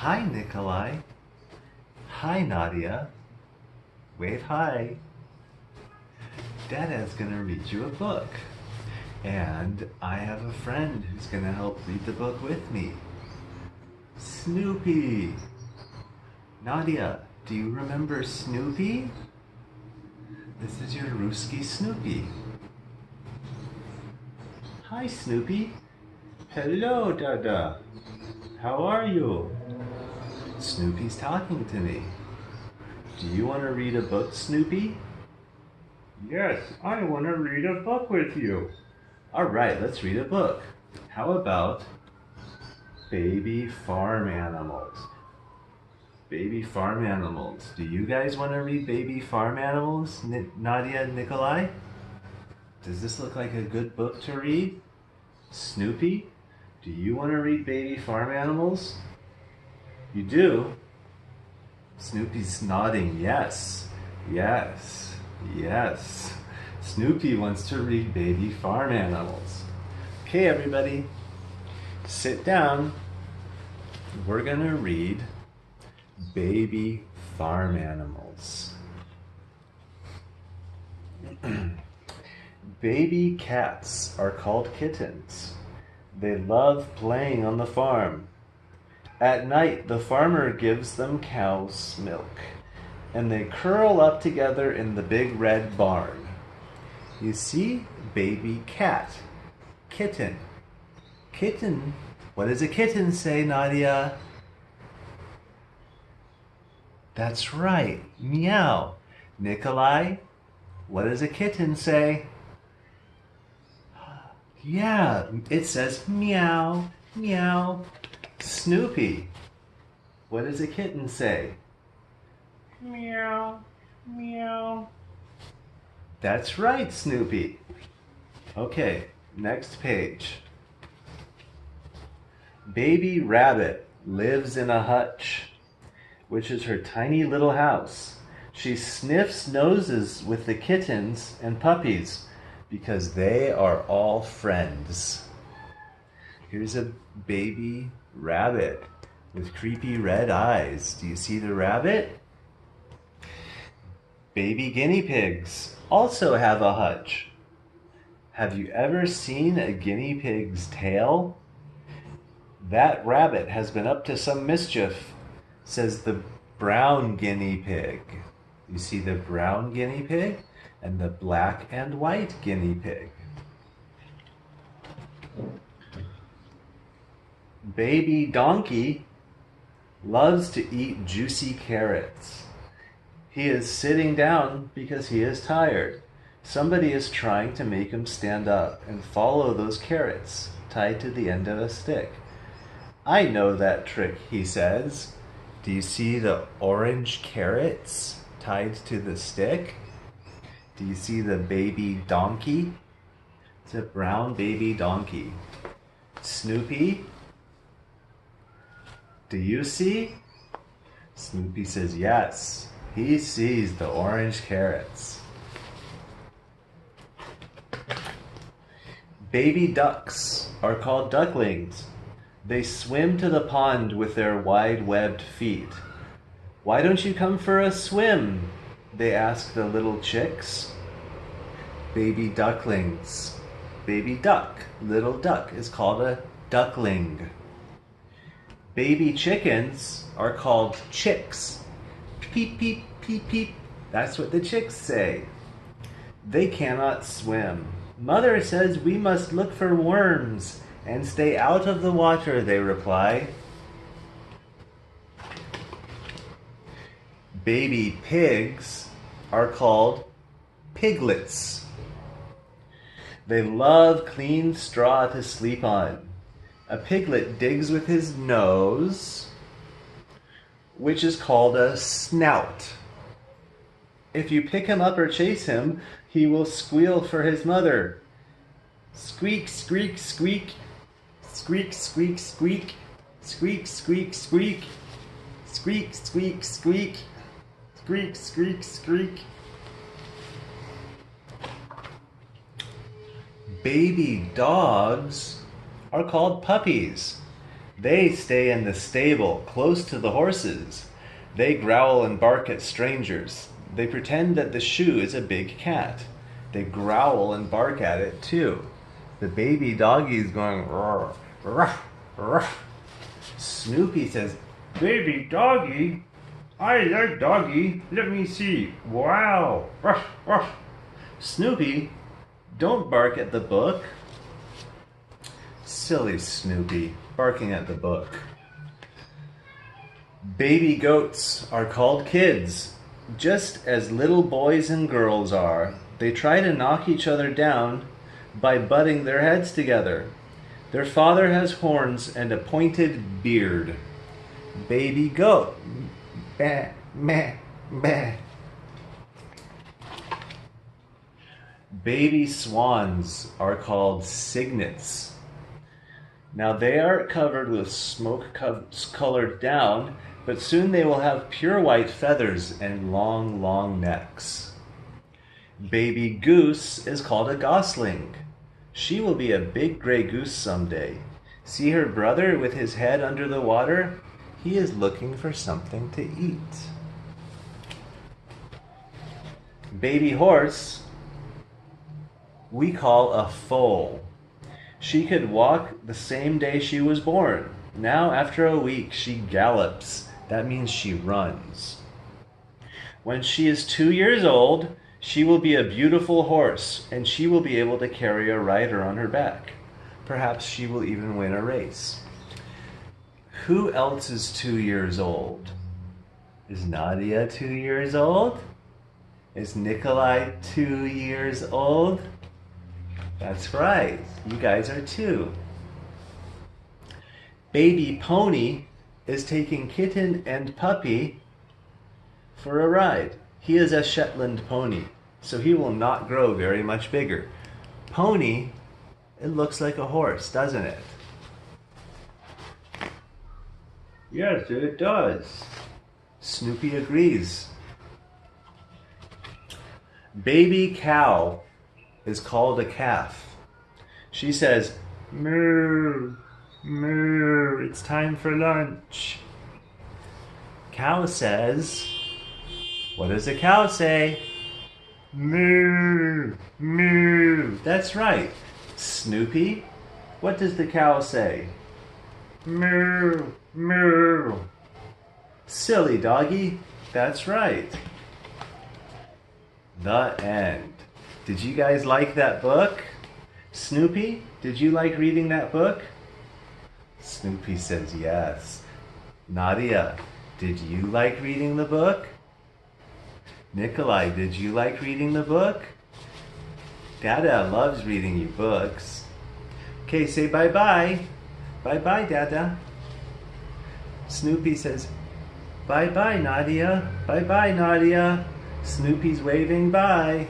Hi, Nikolai. Hi, Nadia. Wave hi. Dada's gonna read you a book. And I have a friend who's gonna help read the book with me. Snoopy. Nadia, do you remember Snoopy? This is your Ruski Snoopy. Hi, Snoopy. Hello, Dada. How are you? Snoopy's talking to me. Do you want to read a book, Snoopy? Yes, I want to read a book with you. All right, let's read a book. How about Baby Farm Animals? Baby Farm Animals. Do you guys want to read Baby Farm Animals, Nadia and Nikolai? Does this look like a good book to read? Snoopy, do you want to read Baby Farm Animals? You do? Snoopy's nodding yes, yes, yes. Snoopy wants to read Baby Farm Animals. Okay, everybody, sit down. We're gonna read Baby Farm Animals. Baby cats are called kittens. They love playing on the farm. At night, the farmer gives them cow's milk, and they curl up together in the big red barn. You see, baby cat, kitten. Kitten, what does a kitten say, Nadia? That's right, meow. Nikolai, what does a kitten say? Yeah, it says meow, meow. Snoopy, what does a kitten say? Meow, meow. That's right, Snoopy. Okay, next page. Baby Rabbit lives in a hutch, which is her tiny little house. She sniffs noses with the kittens and puppies because they are all friends. Here's a baby rabbit with creepy red eyes. Do you see the rabbit? Baby guinea pigs also have a hutch. Have you ever seen a guinea pig's tail? That rabbit has been up to some mischief, says the brown guinea pig. You see the brown guinea pig and the black and white guinea pig. Baby donkey loves to eat juicy carrots. He is sitting down because he is tired. Somebody is trying to make him stand up and follow those carrots tied to the end of a stick. I know that trick, he says. Do you see the orange carrots tied to the stick? Do you see the baby donkey? It's a brown baby donkey. Snoopy, do you see? Snoopy says yes. He sees the orange carrots. Baby ducks are called ducklings. They swim to the pond with their wide-webbed feet. Why don't you come for a swim? They ask the little chicks. Baby ducklings. Baby duck, little duck, is called a duckling. Baby chickens are called chicks. Peep, peep, peep, peep. That's what the chicks say. They cannot swim. Mother says we must look for worms and stay out of the water, they reply. Baby pigs are called piglets. They love clean straw to sleep on. A piglet digs with his nose, which is called a snout. If you pick him up or chase him, he will squeal for his mother. Squeak, squeak, squeak. Squeak, squeak, squeak. Squeak, squeak, squeak. Squeak, squeak, squeak. Squeak, squeak, squeak. Baby dogs are called puppies. They stay in the stable, close to the horses. They growl and bark at strangers. They pretend that the shoe is a big cat. They growl and bark at it too. The baby doggy is going roar, ruff, ruff. Snoopy says, "Baby doggy, I like doggy. Let me see. Wow, ruff, ruff." Snoopy, don't bark at the book. Silly Snoopy, barking at the book. Baby goats are called kids, just as little boys and girls are. They try to knock each other down by butting their heads together. Their father has horns and a pointed beard. Baby goat, bah, meh, meh. Baby swans are called cygnets. Now they are covered with smoke-colored down, but soon they will have pure white feathers and long, long necks. Baby goose is called a gosling. She will be a big gray goose someday. See her brother with his head under the water? He is looking for something to eat. Baby horse we call a foal. She could walk the same day she was born. Now, after a week, she gallops. That means she runs. When she is 2 years old, she will be a beautiful horse, and she will be able to carry a rider on her back. Perhaps she will even win a race. Who else is 2 years old? Is Nadia 2 years old? Is Nikolai 2 years old? That's right, you guys are 2. Baby pony is taking kitten and puppy for a ride. He is a Shetland pony, so he will not grow very much bigger. Pony, it looks like a horse, doesn't it? Yes, it does. Snoopy agrees. Baby cow is called a calf. She says, "Moo, moo, it's time for lunch." Cow says, what does a cow say? Moo, moo. That's right. Snoopy, what does the cow say? Moo, moo. Silly doggy, that's right. The end. Did you guys like that book? Snoopy, did you like reading that book? Snoopy says yes. Nadia, did you like reading the book? Nikolai, did you like reading the book? Dada loves reading you books. Okay, say bye-bye. Bye-bye, Dada. Snoopy says, bye-bye, Nadia. Bye-bye, Nadia. Snoopy's waving bye.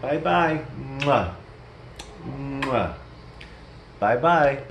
Bye-bye. Mwah. Mwah. Bye-bye.